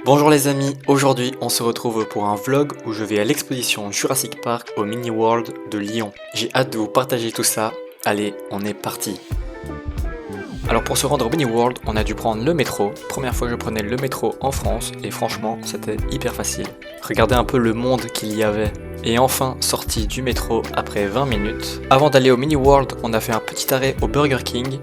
Bonjour les amis, aujourd'hui on se retrouve pour un vlog où je vais à l'exposition Jurassic Park au Mini World de Lyon. J'ai hâte de vous partager tout ça, allez on est parti. Alors pour se rendre au Mini World, on a dû prendre le métro. Première fois que je prenais le métro en France et franchement c'était hyper facile. Regardez un peu le monde qu'il y avait. Et enfin sorti du métro après 20 minutes. Avant d'aller au Mini World, on a fait un petit arrêt au Burger King.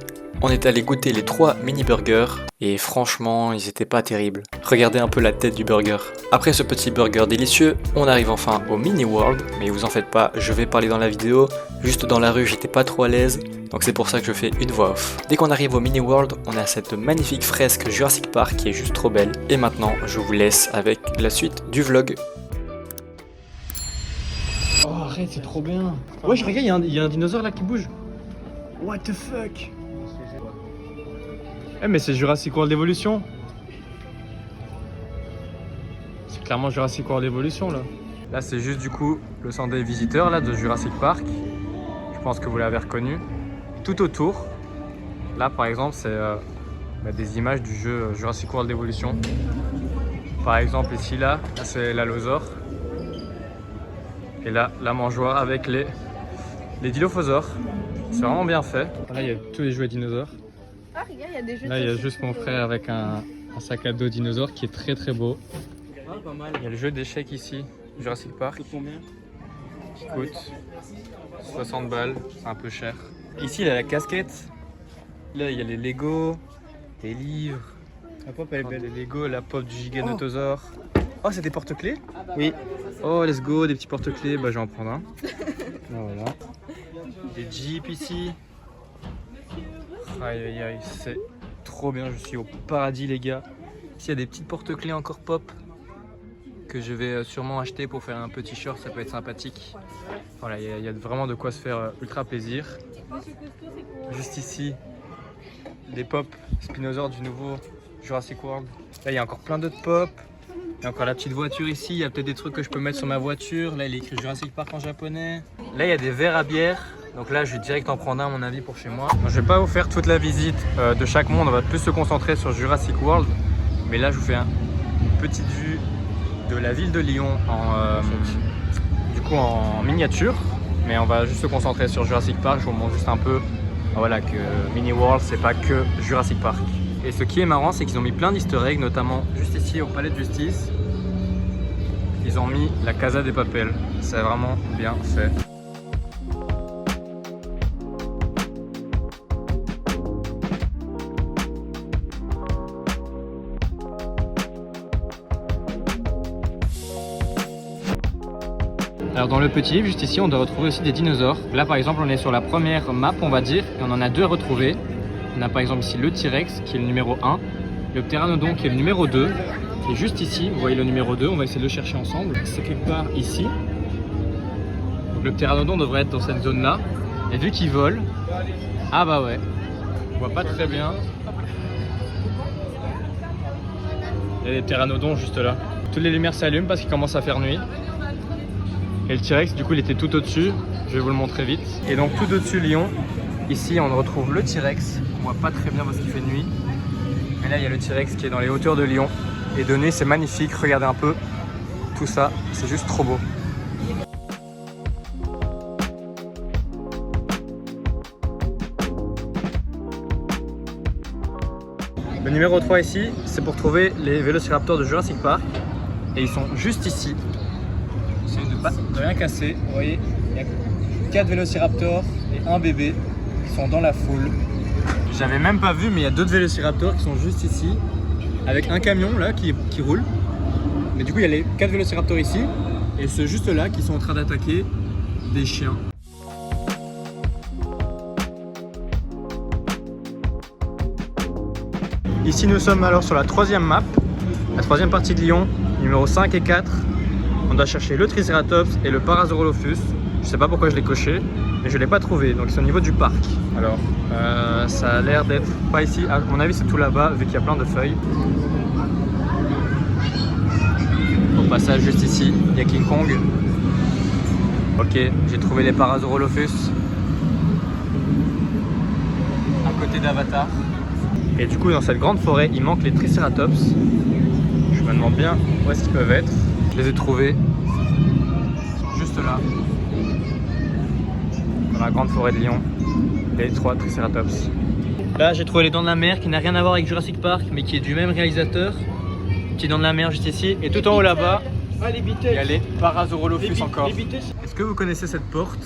On est allé goûter les 3 mini burgers et franchement ils étaient pas terribles. Regardez un peu la tête du burger. Après ce petit burger délicieux, on arrive enfin au Mini World, mais vous en faites pas, je vais parler dans la vidéo. Juste dans la rue j'étais pas trop à l'aise, donc c'est pour ça que je fais une voix off. Dès qu'on arrive au Mini World, on a cette magnifique fresque Jurassic Park qui est juste trop belle. Et maintenant je vous laisse avec la suite du vlog. Oh arrête, c'est trop bien. Ouais, je regarde, il y a un dinosaure là qui bouge. What the fuck? Eh mais c'est Jurassic World Evolution. C'est clairement Jurassic World Evolution là. Là c'est juste du coup le centre des visiteurs là de Jurassic Park. Je pense que vous l'avez reconnu. Tout autour, là par exemple c'est des images du jeu Jurassic World Evolution. Par exemple ici là c'est l'allosaure. Et là la mangeoire avec les dilophosaures. C'est vraiment bien fait. Là il y a tous les jouets dinosaures. Ah regarde, il y a des jeux. Là il y a juste mon frère avec un sac à dos dinosaure qui est très très beau. Il y a le jeu d'échecs ici, Jurassic Park. Qui coûte 60 balles, c'est un peu cher. Ici il y a la casquette. Là il y a les Lego, des livres. La pop elle est belle. Les Lego, la pop du Giganotosaure. Oh c'est des porte-clés? Oui. Oh let's go, des petits porte-clés, bah je vais en prendre un. Là, voilà. Des jeeps ici. Aïe aïe aïe, c'est trop bien, je suis au paradis les gars. Ici il y a des petites porte-clés encore pop que je vais sûrement acheter pour faire un petit short, ça peut être sympathique. Voilà, il y a vraiment de quoi se faire ultra plaisir. Juste ici, des pop Spinosaur du nouveau Jurassic World. Là il y a encore plein d'autres pop. Il y a encore la petite voiture ici, il y a peut-être des trucs que je peux mettre sur ma voiture. Là il est écrit Jurassic Park en japonais. Là il y a des verres à bière. Donc là je vais direct en prendre un à mon avis pour chez moi. Je vais pas vous faire toute la visite de chaque monde, on va plus se concentrer sur Jurassic World. Mais là je vous fais une petite vue de la ville de Lyon en miniature. Mais on va juste se concentrer sur Jurassic Park, je vous montre juste un peu voilà, que Mini World c'est pas que Jurassic Park. Et ce qui est marrant c'est qu'ils ont mis plein d'easter eggs, notamment juste ici au palais de justice. Ils ont mis la Casa des Papel, c'est vraiment bien fait. Alors dans le petit livre, juste ici, on doit retrouver aussi des dinosaures. Là par exemple, on est sur la première map, on va dire, et on en a deux à retrouver. On a par exemple ici le T-Rex, qui est le numéro 1, le Pteranodon, qui est le numéro 2. Et juste ici, vous voyez le numéro 2, on va essayer de le chercher ensemble. C'est quelque part ici. Donc, le Pteranodon devrait être dans cette zone-là. Et vu qu'il vole, ah bah ouais, on voit pas très bien. Il y a des Pteranodons juste là. Toutes les lumières s'allument parce qu'il commence à faire nuit. Et le T-Rex, du coup, il était tout au-dessus. Je vais vous le montrer vite. Et donc, tout au-dessus, Lyon. Ici, on retrouve le T-Rex. On voit pas très bien parce qu'il fait nuit. Mais là, il y a le T-Rex qui est dans les hauteurs de Lyon. Et de nez, c'est magnifique. Regardez un peu tout ça. C'est juste trop beau. Le numéro 3 ici, c'est pour trouver les vélociraptors de Jurassic Park. Et ils sont juste ici. De rien casser, vous voyez, il y a 4 vélociraptors et un bébé qui sont dans la foule. J'avais même pas vu, mais il y a d'autres vélociraptors qui sont juste ici, avec un camion là qui roule. Mais du coup, il y a les 4 vélociraptors ici et ceux juste là qui sont en train d'attaquer des chiens. Ici, nous sommes alors sur la troisième map, la troisième partie de Lyon, numéro 5 et 4. On doit chercher le Triceratops et le Parasaurolophus. Je sais pas pourquoi je l'ai coché, mais je l'ai pas trouvé. Donc c'est au niveau du parc. Alors, ça a l'air d'être pas ici. À mon avis, c'est tout là-bas, vu qu'il y a plein de feuilles. Au passage, juste ici, il y a King Kong. Ok, j'ai trouvé les Parasaurolophus à côté d'Avatar. Et du coup, dans cette grande forêt, il manque les Triceratops. Je Je me demande bien où est-ce qu'ils peuvent être. Je les ai trouvés. Ils sont juste là. Dans la grande forêt de Lyon. Les 3 Triceratops. Là j'ai trouvé les Dents de la Mer qui n'a rien à voir avec Jurassic Park mais qui est du même réalisateur. Petit Dents de la Mer juste ici. Et tout en haut là-bas, il y a les Parasaurolophus encore. Est-ce que vous connaissez cette porte?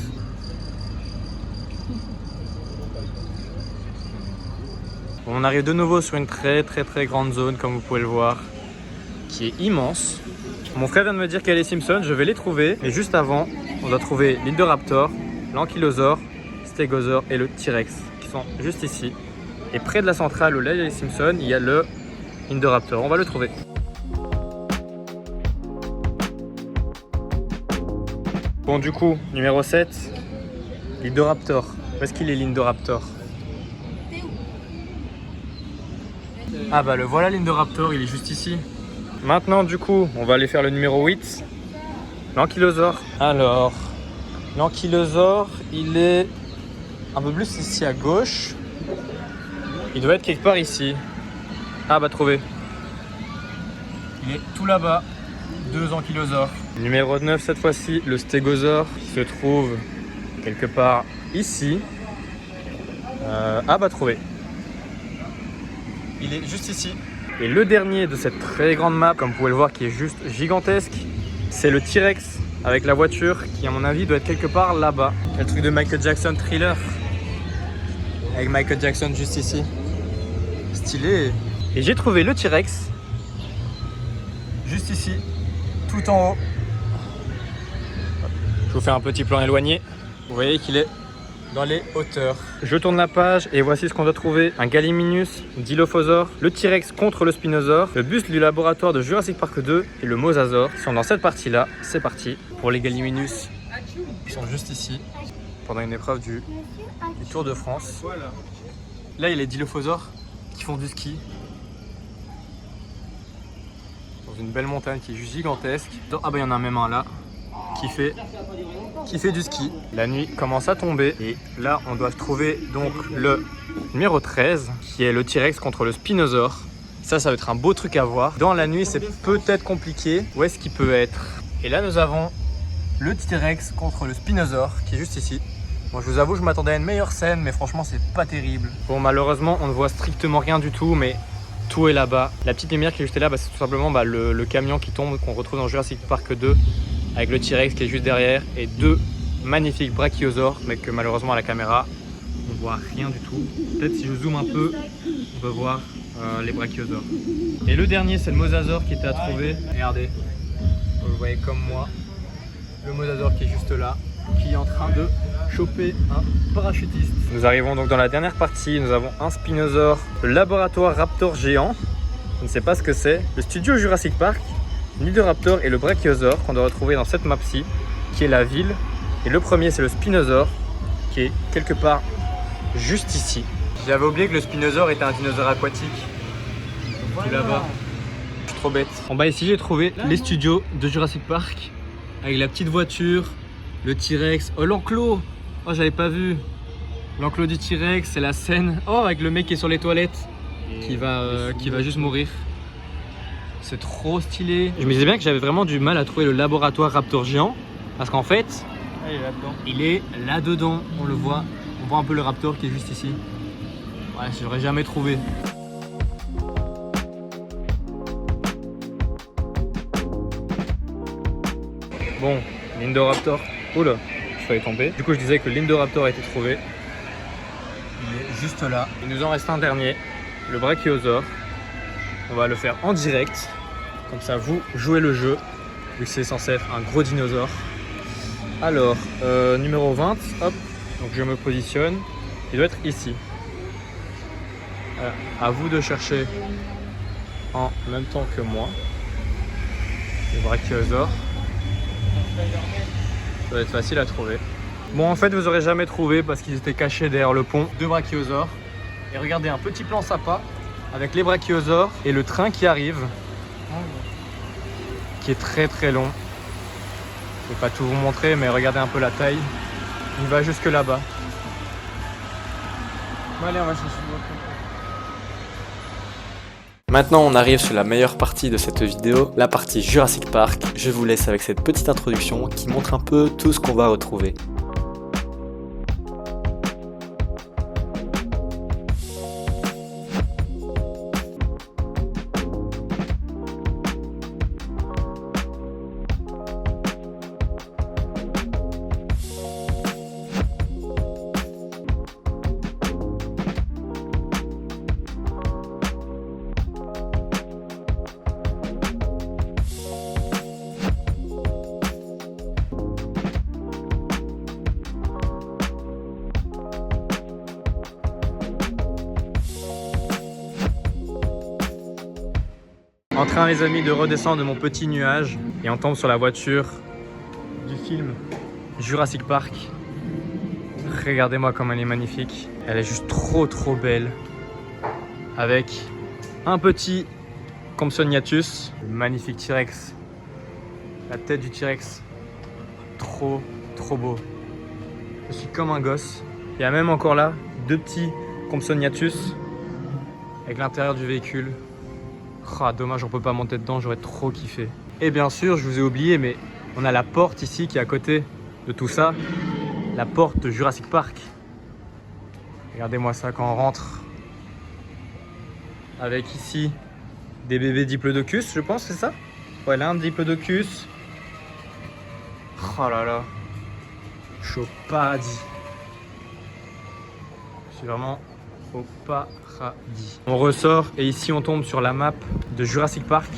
On arrive de nouveau sur une très grande zone comme vous pouvez le voir, qui est immense. Mon frère vient de me dire qu'il y a les Simpsons, je vais les trouver. Mais juste avant, on doit trouver l'Indoraptor, l'Ankylosaure, Stégosaure et le T-Rex qui sont juste ici. Et près de la centrale où là il y a les Simpsons, il y a le Indoraptor. On va le trouver. Bon du coup, numéro 7, l'Indoraptor. Où est-ce qu'il est l'Indoraptor? Ah bah le voilà l'Indoraptor, il est juste ici. Maintenant du coup, on va aller faire le numéro 8, l'Ankylosaure. Alors, l'Ankylosaure, il est un peu plus ici à gauche. Il doit être quelque part ici. Ah bah trouvé. Il est tout là-bas. 2 Ankylosaures. Numéro 9 cette fois-ci, le Stégosaure se trouve quelque part ici. Ah bah trouvé. Il est juste ici. Et le dernier de cette très grande map, comme vous pouvez le voir, qui est juste gigantesque, c'est le T-Rex avec la voiture qui à mon avis doit être quelque part là-bas. Le truc de Michael Jackson Thriller. Avec Michael Jackson juste ici. Stylé. Et j'ai trouvé le T-Rex juste ici, tout en haut. Je vous fais un petit plan éloigné. Vous voyez qu'il est dans les hauteurs. Je tourne la page et voici ce qu'on doit trouver. Un Gallimimus, Dilophosaure, le T-Rex contre le Spinosaure, le buste du laboratoire de Jurassic Park 2 et le Mosasaure. Ils sont dans cette partie-là. C'est parti. Pour les Gallimimus, ils sont juste ici pendant une épreuve du Tour de France. Voilà. Là, il y a les Dilophosaures qui font du ski. Dans une belle montagne qui est juste gigantesque. Ah bah il y en a même un là qui fait du ski. La nuit commence à tomber et là on doit trouver donc le numéro 13 qui est le T-Rex contre le Spinosaure. Ça va être un beau truc à voir. Dans la nuit c'est peut-être compliqué. Où est-ce qu'il peut être? Et là nous avons le T-Rex contre le Spinosaure qui est juste ici. Bon, je vous avoue je m'attendais à une meilleure scène mais franchement c'est pas terrible. Bon malheureusement on ne voit strictement rien du tout mais tout est là-bas. La petite lumière qui est juste là, c'est tout simplement le camion qui tombe qu'on retrouve dans Jurassic Park 2 avec le T-Rex qui est juste derrière et 2 magnifiques brachiosaures mais que malheureusement à la caméra on voit rien du tout. Peut-être si je zoome un peu on peut voir les brachiosaures. Et le dernier c'est le Mosasaure qui était à trouver. Regardez, vous le voyez comme moi, le Mosasaure qui est juste là, qui est en train de choper un parachutiste. Nous arrivons donc dans la dernière partie. Nous avons un Spinosaure, le laboratoire Raptor géant. Je ne sais pas ce que c'est. Le studio Jurassic Park, l'Indoraptor et le Brachiosaure qu'on doit retrouver dans cette map-ci, qui est la ville. Et le premier c'est le Spinosaure, qui est quelque part juste ici. J'avais oublié que le Spinosaure était un dinosaure aquatique. Qui est là-bas. Je suis trop bête. En bas ici j'ai trouvé les studios de Jurassic Park avec la petite voiture, le T-Rex. Oh l'enclos. Oh j'avais pas vu. L'enclos du T-Rex, c'est la scène. Oh avec le mec qui est sur les toilettes qui va juste mourir. C'est trop stylé. Je me disais bien que j'avais vraiment du mal à trouver le laboratoire Raptor géant parce qu'en fait il est là-dedans. On le voit. On voit un peu le Raptor qui est juste ici. Ouais, j'aurais jamais trouvé. Bon, l'Indoraptor. Oula, je failli tomber. Du coup, je disais que l'Indoraptor a été trouvé. Il est juste là. Il nous en reste un dernier, le Brachiosaure. On va le faire en direct. Comme ça, vous jouez le jeu, vu que c'est censé être un gros dinosaure. Alors, numéro 20, hop. Donc je me positionne. Il doit être ici. À vous de chercher en même temps que moi. Le Brachiosaure. Ça va être facile à trouver. Bon, en fait, vous aurez jamais trouvé parce qu'ils étaient cachés derrière le pont. 2 brachiosaures. Et regardez, un petit plan sympa avec les brachiosaures et le train qui arrive, qui est très long. Je vais pas tout vous montrer, mais regardez un peu la taille. Il va jusque là-bas. Bon, allez, on va chercher. Maintenant on arrive sur la meilleure partie de cette vidéo, la partie Jurassic Park. Je vous laisse avec cette petite introduction qui montre un peu tout ce qu'on va retrouver. En train les amis de redescendre de mon petit nuage et on tombe sur la voiture du film Jurassic Park. Regardez-moi comme elle est magnifique. Elle est juste trop belle. Avec un petit Compsognathus, le magnifique T-Rex. La tête du T-Rex. Trop beau. Je suis comme un gosse. Il y a même encore là 2 petits Compsognathus avec l'intérieur du véhicule. Ah, dommage, on peut pas monter dedans, j'aurais trop kiffé. Et bien sûr, je vous ai oublié, mais on a la porte ici qui est à côté de tout ça. La porte de Jurassic Park. Regardez-moi ça quand on rentre. Avec ici des bébés Diplodocus, je pense, c'est ça? Ouais, là, un Diplodocus. Oh là là. Je suis au paradis. Je suis vraiment au paradis. On ressort et ici on tombe sur la map de Jurassic Park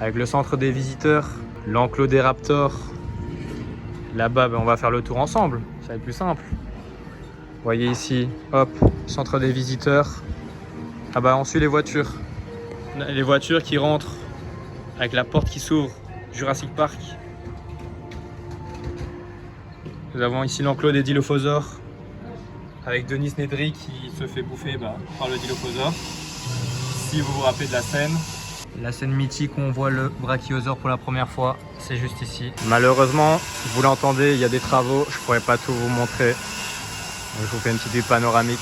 avec le centre des visiteurs, l'enclos des raptors. Là-bas, on va faire le tour ensemble, ça va être plus simple. Vous voyez ici, hop, centre des visiteurs. Ah bah on suit les voitures. Les voitures qui rentrent avec la porte qui s'ouvre, Jurassic Park. Nous avons ici l'enclos des dilophosaures. Avec Dennis Nedry qui se fait bouffer par le dilophosaure. Si vous vous rappelez de la scène mythique où on voit le brachiosaure pour la première fois, c'est juste ici. Malheureusement, vous l'entendez, il y a des travaux, je pourrais pas tout vous montrer. Donc, je vous fais une petite vue panoramique.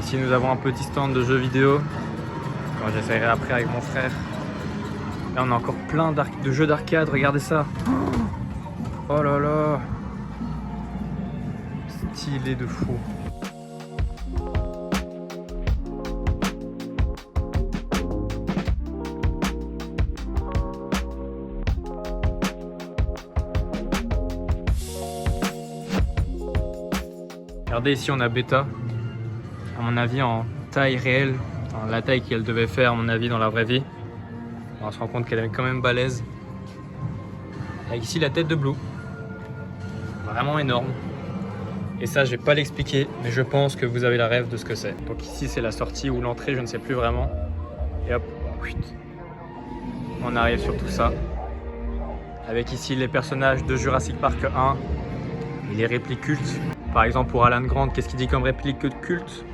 Ici nous avons un petit stand de jeux vidéo. Bon, j'essaierai après avec mon frère. Là on a encore plein de jeux d'arcade, regardez ça. Oh là là. Stylé de fou. Regardez ici on a Beta, à mon avis en taille réelle, la taille qu'elle devait faire à mon avis dans la vraie vie. On se rend compte qu'elle est quand même balèze. Avec ici la tête de Blue, vraiment énorme. Et ça, je vais pas l'expliquer, mais je pense que vous avez la rêve de ce que c'est. Donc ici, c'est la sortie ou l'entrée, je ne sais plus vraiment. Et hop, on arrive sur tout ça. Avec ici les personnages de Jurassic Park 1 et les répliques cultes. Par exemple, pour Alan Grant, qu'est-ce qu'il dit comme réplique culte?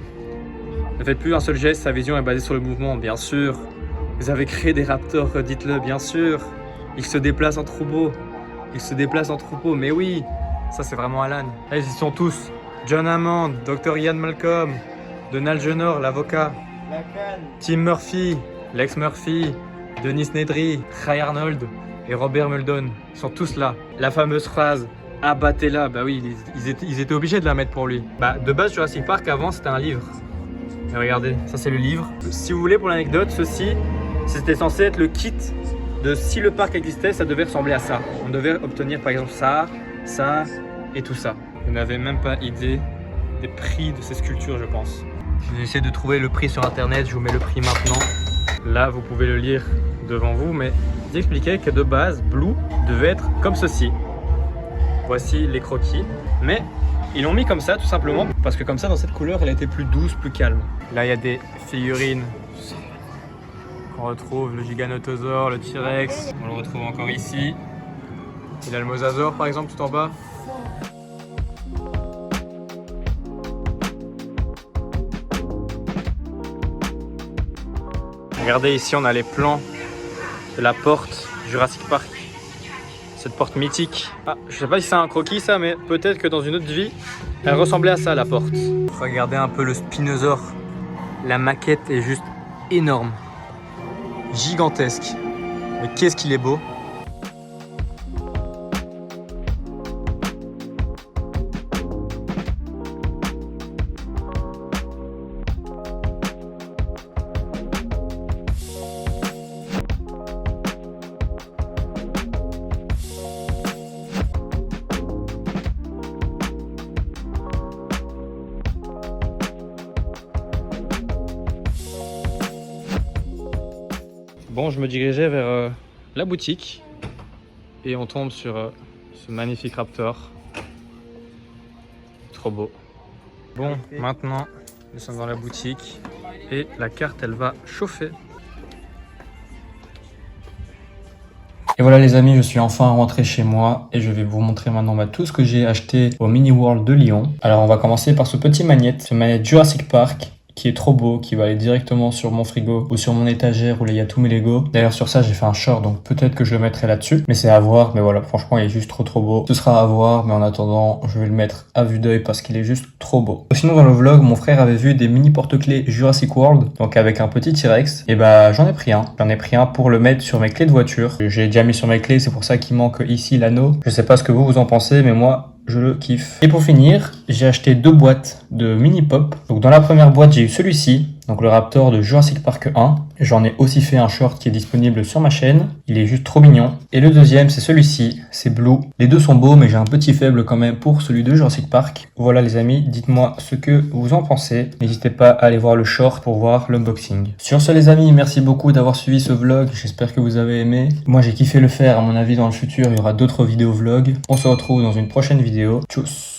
Ne faites plus un seul geste, sa vision est basée sur le mouvement, bien sûr. Vous avez créé des raptors, dites-le, bien sûr. Ils se déplacent en troupeau. Mais oui. Ça c'est vraiment Alan. Là, ils y sont tous. John Hammond, Dr. Ian Malcolm, Donald Jr, l'avocat, Tim Murphy, Lex Murphy, Dennis Nedry, Ray Arnold et Robert Muldoon. Ils sont tous là. La fameuse phrase « abattez-la », bah oui, ils étaient obligés de la mettre pour lui. Bah de base Jurassic Park avant c'était un livre. Mais regardez, ça c'est le livre. Si vous voulez pour l'anecdote, ceci, c'était censé être le kit de si le parc existait, ça devait ressembler à ça. On devait obtenir par exemple ça et tout ça. Vous n'avez même pas idée des prix de ces sculptures, je pense. Je vais essayer de trouver le prix sur internet, je vous mets le prix maintenant. Là, vous pouvez le lire devant vous, mais j'expliquais que de base, Blue devait être comme ceci. Voici les croquis, mais ils l'ont mis comme ça tout simplement parce que comme ça, dans cette couleur, elle était plus douce, plus calme. Là, il y a des figurines qu'on retrouve, le Giganotosaure, le T-Rex, on le retrouve encore ici. Il a le mosasaure par exemple tout en bas. Regardez ici, on a les plans de la porte Jurassic Park. Cette porte mythique. Ah, je sais pas si c'est un croquis ça, mais peut-être que dans une autre vie, elle ressemblait à ça la porte. Regardez un peu le Spinosaure. La maquette est juste énorme, gigantesque. Mais qu'est-ce qu'il est beau! Bon, je me dirigeais vers la boutique et on tombe sur ce magnifique Raptor. Trop beau. Bon, maintenant, nous sommes dans la boutique et la carte, elle va chauffer. Et voilà les amis, je suis enfin rentré chez moi et je vais vous montrer maintenant tout ce que j'ai acheté au Mini World de Lyon. Alors on va commencer par ce petit magnète, Jurassic Park, qui est trop beau, qui va aller directement sur mon frigo ou sur mon étagère où il y a tous mes Lego. D'ailleurs sur ça j'ai fait un short, donc peut-être que je le mettrai là-dessus, mais c'est à voir. Mais voilà, franchement il est juste trop beau. Ce sera à voir, mais en attendant je vais le mettre à vue d'œil parce qu'il est juste trop beau. Sinon dans le vlog, mon frère avait vu des mini porte-clés Jurassic World, donc avec un petit T-Rex, et bah j'en ai pris un. J'en ai pris un pour le mettre sur mes clés de voiture. J'ai déjà mis sur mes clés, c'est pour ça qu'il manque ici l'anneau. Je sais pas ce que vous en pensez, mais moi je le kiffe. Et pour finir, j'ai acheté 2 boîtes de mini pop. Donc dans la première boîte, j'ai eu celui-ci, donc le Raptor de Jurassic Park 1. J'en ai aussi fait un short qui est disponible sur ma chaîne. Il est juste trop mignon. Et le deuxième, c'est celui-ci, c'est Blue. Les deux sont beaux, mais j'ai un petit faible quand même pour celui de Jurassic Park. Voilà les amis, dites-moi ce que vous en pensez. N'hésitez pas à aller voir le short pour voir l'unboxing. Sur ce les amis, merci beaucoup d'avoir suivi ce vlog. J'espère que vous avez aimé. Moi j'ai kiffé le faire, à mon avis dans le futur, il y aura d'autres vidéos vlogs. On se retrouve dans une prochaine vidéo. Tchuss!